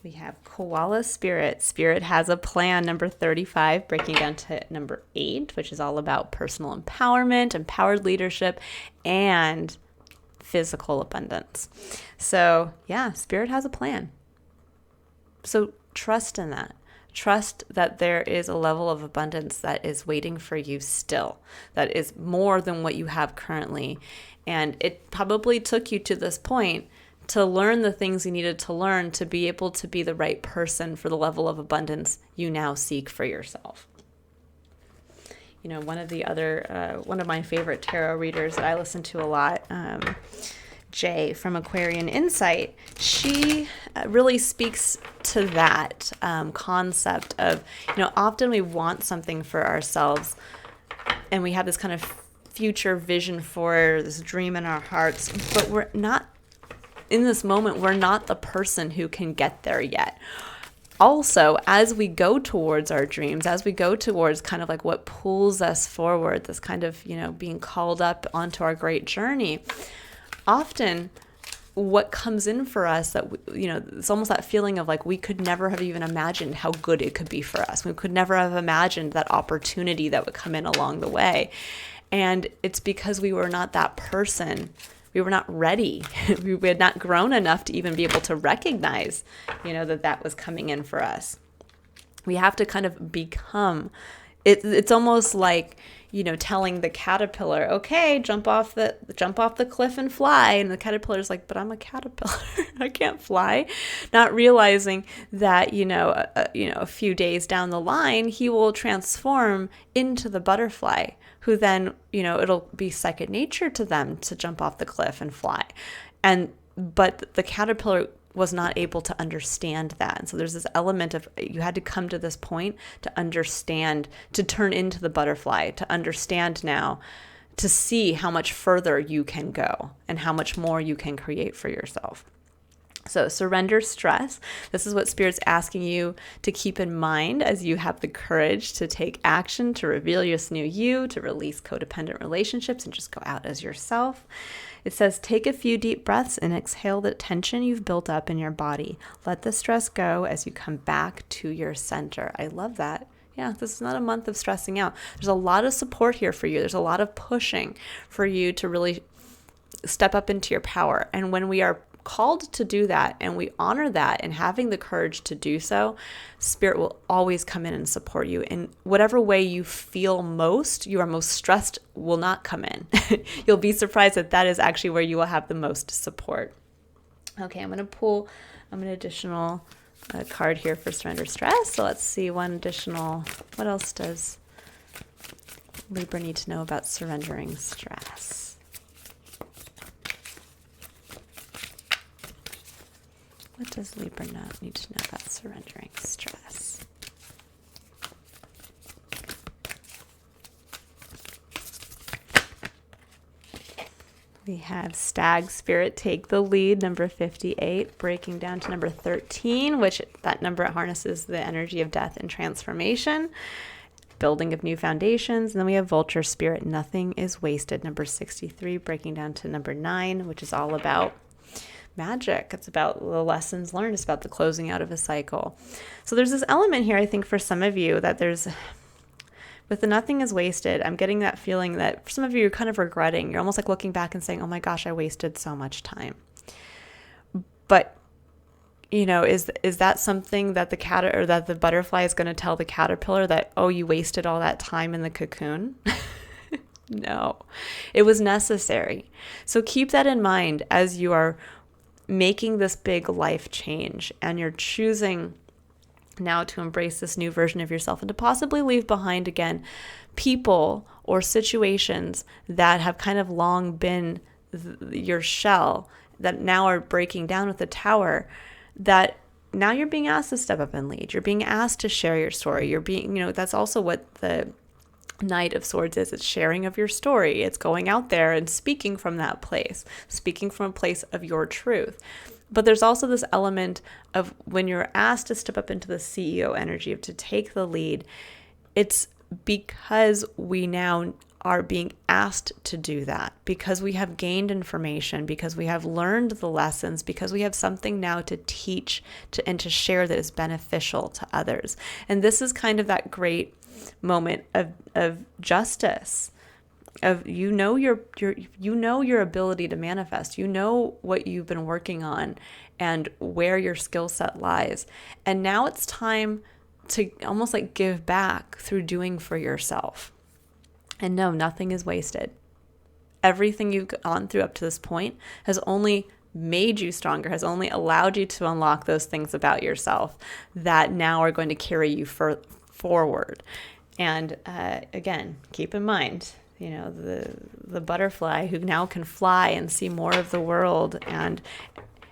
We have Koala Spirit. Spirit has a plan, number 35, breaking down to number 8, which is all about personal empowerment, empowered leadership, and physical abundance. So, yeah, Spirit has a plan. So trust in that. Trust that there is a level of abundance that is waiting for you still, that is more than what you have currently. And it probably took you to this point to learn the things you needed to learn to be able to be the right person for the level of abundance you now seek for yourself. One of my favorite tarot readers that I listen to a lot, Jay from Aquarian Insight, she really speaks to that concept of, often we want something for ourselves and we have this kind of future vision for this dream in our hearts, but we're not, in this moment, we're not the person who can get there yet. Also, as we go towards our dreams, as we go towards kind of like what pulls us forward, this kind of, being called up onto our great journey, often what comes in for us that, it's almost that feeling of like we could never have even imagined how good it could be for us. We could never have imagined that opportunity that would come in along the way. And it's because we were not that person. We were not ready. We had not grown enough to even be able to recognize, that was coming in for us. We have to kind of become it's almost like, telling the caterpillar, okay, jump off the cliff and fly. And the caterpillar's like, but I'm a caterpillar. I can't fly. Not realizing that, a few days down the line, he will transform into the butterfly, who then, it'll be second nature to them to jump off the cliff and fly. But the caterpillar was not able to understand that. And so there's this element of, you had to come to this point to understand, to turn into the butterfly, to understand now, to see how much further you can go and how much more you can create for yourself. So surrender stress. This is what Spirit's asking you to keep in mind as you have the courage to take action, to reveal this new you, to release codependent relationships and just go out as yourself. It says, take a few deep breaths and exhale the tension you've built up in your body. Let the stress go as you come back to your center. I love that. Yeah, this is not a month of stressing out. There's a lot of support here for you. There's a lot of pushing for you to really step up into your power. And when we are called to do that and we honor that and having the courage to do so, Spirit will always come in and support you in whatever way you feel you are most stressed will not come in. You'll be surprised that is actually where you will have the most support. Okay, I'm going to pull an additional card here for surrender stress. So let's see one additional. What else does Libra need to know about surrendering stress? What does Libra need to know about surrendering stress? We have Stag Spirit take the lead, number 58, breaking down to number 13, which that number harnesses the energy of death and transformation, building of new foundations. And then we have Vulture Spirit, nothing is wasted, number 63, breaking down to number 9, which is all about magic. It's about the lessons learned. It's about the closing out of a cycle. So there's this element here, I think, for some of you that with the nothing is wasted, I'm getting that feeling that for some of you, you're kind of regretting. You're almost like looking back and saying, oh my gosh, I wasted so much time. But, is that something that the butterfly is going to tell the caterpillar that, oh, you wasted all that time in the cocoon? No, it was necessary. So keep that in mind as you are making this big life change and you're choosing now to embrace this new version of yourself and to possibly leave behind again people or situations that have kind of long been your shell that now are breaking down with the tower, that now you're being asked to step up and lead. You're being asked to share your story. You're being, that's also what the Knight of Swords is. It's sharing of your story. It's going out there and speaking from that place, speaking from a place of your truth. But there's also this element of when you're asked to step up into the CEO energy, to take the lead, it's because we now are being asked to do that, because we have gained information, because we have learned the lessons, because we have something now to teach and to share that is beneficial to others. And this is kind of that great moment of justice, of your ability to manifest, what you've been working on and where your skill set lies, and now it's time to almost like give back through doing for yourself. And no, nothing is wasted. Everything you've gone through up to this point has only made you stronger, has only allowed you to unlock those things about yourself that now are going to carry you forward. And again, keep in mind, the butterfly who now can fly and see more of the world and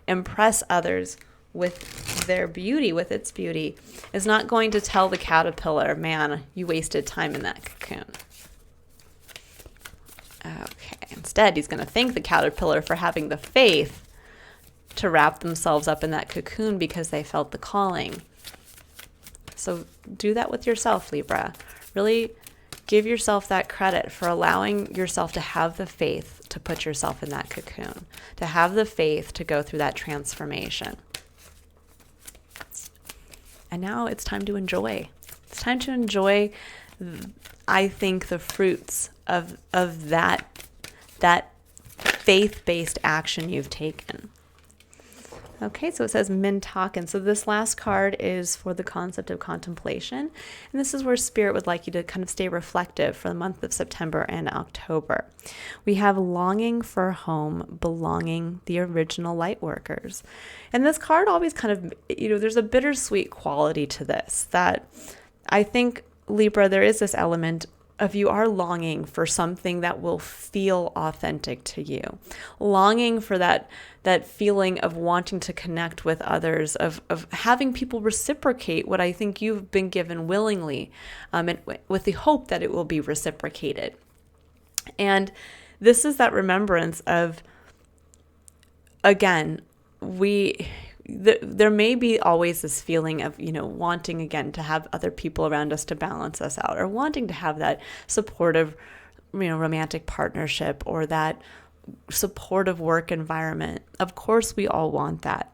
impress others with their beauty, with its beauty, is not going to tell the caterpillar, man, you wasted time in that cocoon. Okay, instead, he's going to thank the caterpillar for having the faith to wrap themselves up in that cocoon because they felt the calling. So do that with yourself, Libra. Really give yourself that credit for allowing yourself to have the faith to put yourself in that cocoon, to have the faith to go through that transformation. And now it's time to enjoy. It's time to enjoy, I think, the fruits of that faith-based action you've taken. Okay, so it says Mintaken. So this last card is for the concept of contemplation. And this is where Spirit would like you to kind of stay reflective for the month of September and October. We have longing for home, belonging, the original light workers. And this card always kind of, there's a bittersweet quality to this that I think, Libra, there is this element of you are longing for something that will feel authentic to you, longing for that feeling of wanting to connect with others, of having people reciprocate what I think you've been given willingly, and with the hope that it will be reciprocated. And this is that remembrance of, again, there may be always this feeling of, wanting again to have other people around us to balance us out, or wanting to have that supportive, romantic partnership, or that supportive work environment. Of course, we all want that.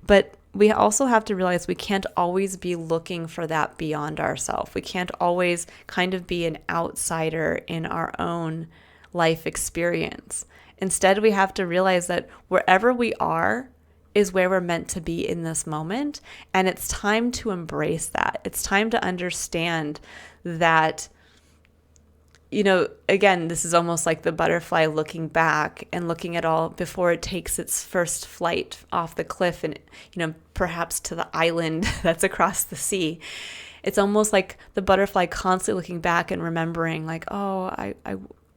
But we also have to realize we can't always be looking for that beyond ourselves. We can't always kind of be an outsider in our own life experience. Instead, we have to realize that wherever we are is where we're meant to be in this moment. And it's time to embrace that. It's time to understand that, again, this is almost like the butterfly looking back and looking at all before it takes its first flight off the cliff and, perhaps to the island that's across the sea. It's almost like the butterfly constantly looking back and remembering, like, oh,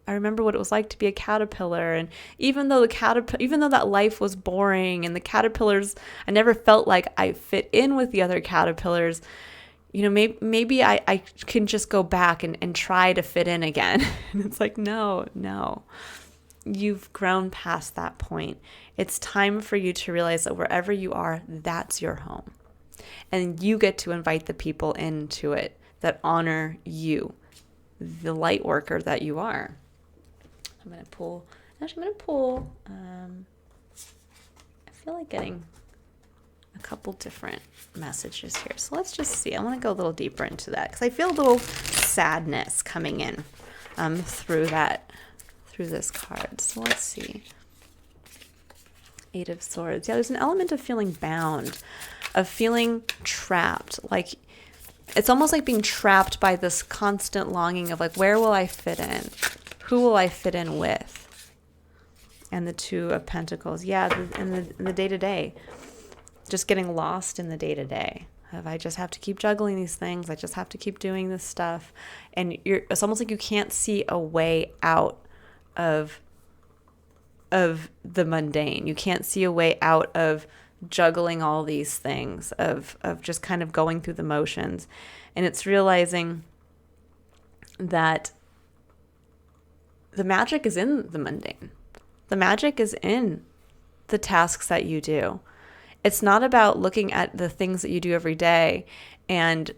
I remember what it was like to be a caterpillar. And even though that life was boring and the caterpillars, I never felt like I fit in with the other caterpillars, maybe I can just go back and try to fit in again. And it's like, no, you've grown past that point. It's time for you to realize that wherever you are, that's your home. And you get to invite the people into it that honor you, the light worker that you are. I'm going to pull, I feel like getting a couple different messages here. So let's just see. I want to go a little deeper into that because I feel a little sadness coming in through this card. So let's see. Eight of Swords. Yeah, there's an element of feeling bound, of feeling trapped. Like, it's almost like being trapped by this constant longing of, like, where will I fit in? Who will I fit in with? And the Two of Pentacles. Yeah, in the day-to-day. Just getting lost in the day-to-day. I just have to keep juggling these things. I just have to keep doing this stuff. And it's almost like you can't see a way out of the mundane. You can't see a way out of juggling all these things, of just kind of going through the motions. And it's realizing that the magic is in the mundane. The magic is in the tasks that you do. It's not about looking at the things that you do every day and,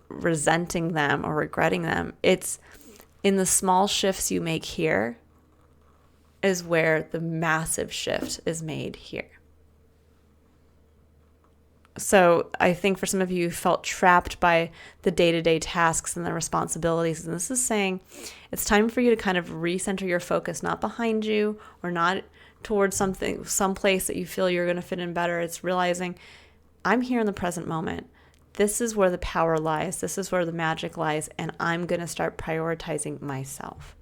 resenting them or regretting them. It's in the small shifts you make here is where the massive shift is made here. So I think for some of you who felt trapped by the day-to-day tasks and the responsibilities, and this is saying it's time for you to kind of recenter your focus, not behind you or not towards some place that you feel you're going to fit in better. It's realizing I'm here in the present moment. This is where the power lies. This is where the magic lies. And I'm going to start prioritizing myself.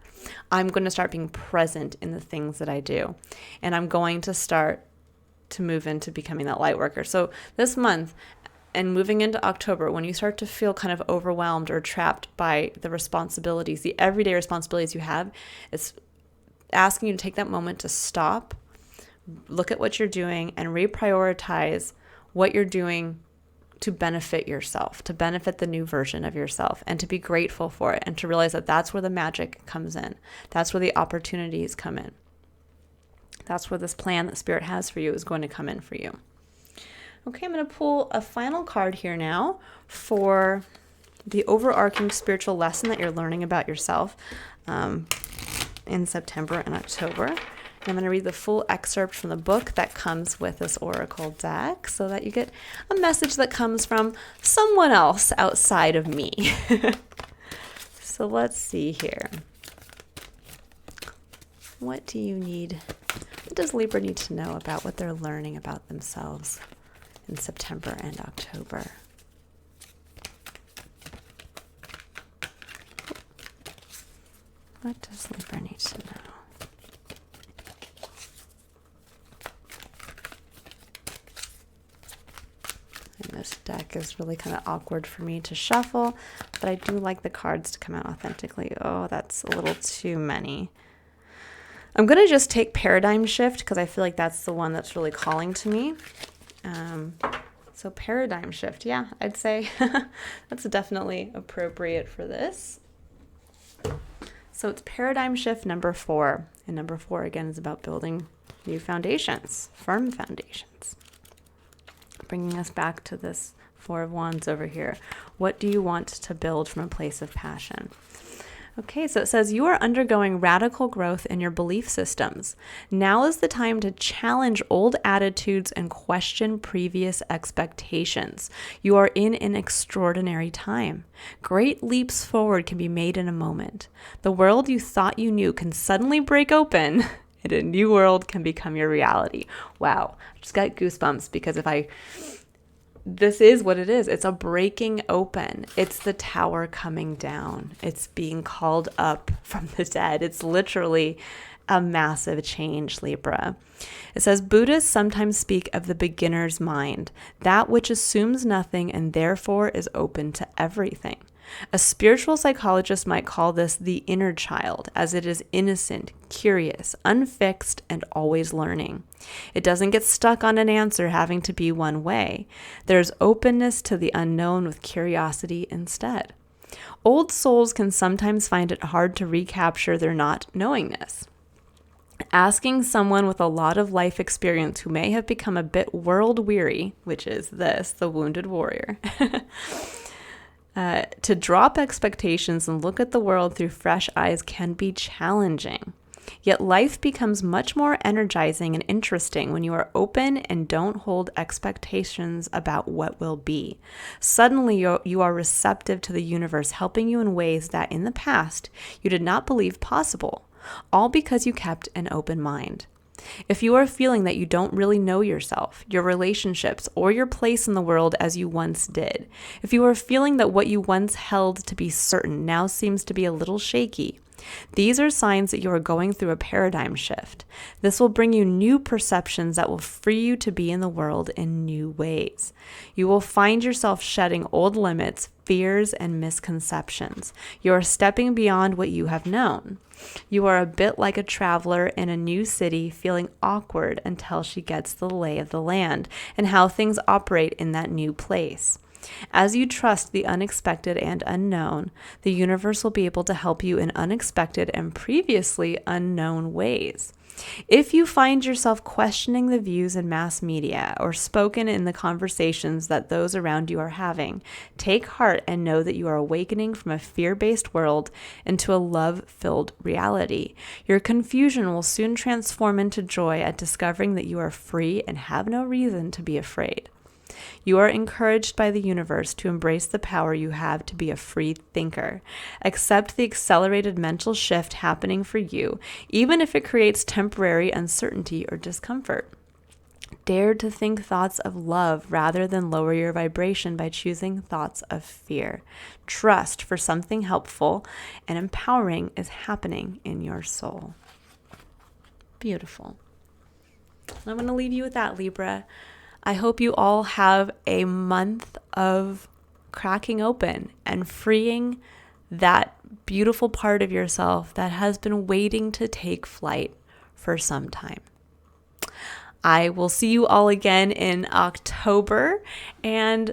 I'm going to start being present in the things that I do. And I'm going to start to move into becoming that light worker. So this month and moving into October, when you start to feel kind of overwhelmed or trapped by the responsibilities, the everyday responsibilities you have, it's asking you to take that moment to stop, look at what you're doing, and reprioritize what you're doing to benefit yourself, to benefit the new version of yourself, and to be grateful for it, and to realize that that's where the magic comes in. That's where the opportunities come in. That's where this plan that Spirit has for you is going to come in for you. Okay, I'm going to pull a final card here now for the overarching spiritual lesson that you're learning about yourself in September and October. And I'm going to read the full excerpt from the book that comes with this oracle deck so that you get a message that comes from someone else outside of me. So let's see here. What do you need What does Libra need to know about what they're learning about themselves in September and October? What does Libra need to know? And this deck is really kind of awkward for me to shuffle, but I do like the cards to come out authentically. Oh, that's a little too many. I'm going to just take Paradigm Shift because I feel like that's the one that's really calling to me. So Paradigm Shift, yeah, I'd say that's definitely appropriate for this. So it's Paradigm Shift number 4. And number 4, again, is about building new foundations, firm foundations. Bringing us back to this 4 of Wands over here. What do you want to build from a place of passion? Okay, so it says you are undergoing radical growth in your belief systems. Now is the time to challenge old attitudes and question previous expectations. You are in an extraordinary time. Great leaps forward can be made in a moment. The world you thought you knew can suddenly break open and a new world can become your reality. Wow, I just got goosebumps because this is what it is. It's a breaking open. It's the tower coming down. It's being called up from the dead. It's literally a massive change, Libra. It says, Buddhists sometimes speak of the beginner's mind, that which assumes nothing and therefore is open to everything. A spiritual psychologist might call this the inner child, as it is innocent, curious, unfixed, and always learning. It doesn't get stuck on an answer having to be one way. There's openness to the unknown with curiosity instead. Old souls can sometimes find it hard to recapture their not knowingness. Asking someone with a lot of life experience who may have become a bit world weary, which is this, the wounded warrior, to drop expectations and look at the world through fresh eyes can be challenging. Yet life becomes much more energizing and interesting when you are open and don't hold expectations about what will be. Suddenly, you are receptive to the universe, helping you in ways that in the past you did not believe possible, all because you kept an open mind. If you are feeling that you don't really know yourself, your relationships, or your place in the world as you once did, if you are feeling that what you once held to be certain now seems to be a little shaky, these are signs that you are going through a paradigm shift. This will bring you new perceptions that will free you to be in the world in new ways. You will find yourself shedding old limits, fears, and misconceptions. You are stepping beyond what you have known. You are a bit like a traveler in a new city feeling awkward until she gets the lay of the land and how things operate in that new place. As you trust the unexpected and unknown, the universe will be able to help you in unexpected and previously unknown ways. If you find yourself questioning the views in mass media or spoken in the conversations that those around you are having, take heart and know that you are awakening from a fear-based world into a love-filled reality. Your confusion will soon transform into joy at discovering that you are free and have no reason to be afraid. You are encouraged by the universe to embrace the power you have to be a free thinker. Accept the accelerated mental shift happening for you, even if it creates temporary uncertainty or discomfort. Dare to think thoughts of love rather than lower your vibration by choosing thoughts of fear. Trust for something helpful and empowering is happening in your soul. Beautiful. I'm going to leave you with that, Libra. I hope you all have a month of cracking open and freeing that beautiful part of yourself that has been waiting to take flight for some time. I will see you all again in October, and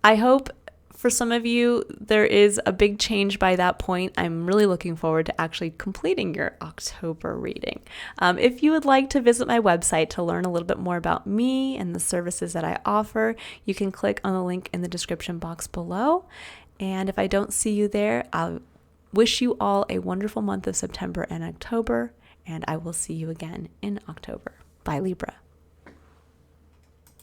I hope for some of you there is a big change by that point. I'm really looking forward to actually completing your October reading. If you would like to visit my website to learn a little bit more about me and the services that I offer, you can click on the link in the description box below. And if I don't see you there, I'll wish you all a wonderful month of September and October, and I will see you again in October. Bye, Libra.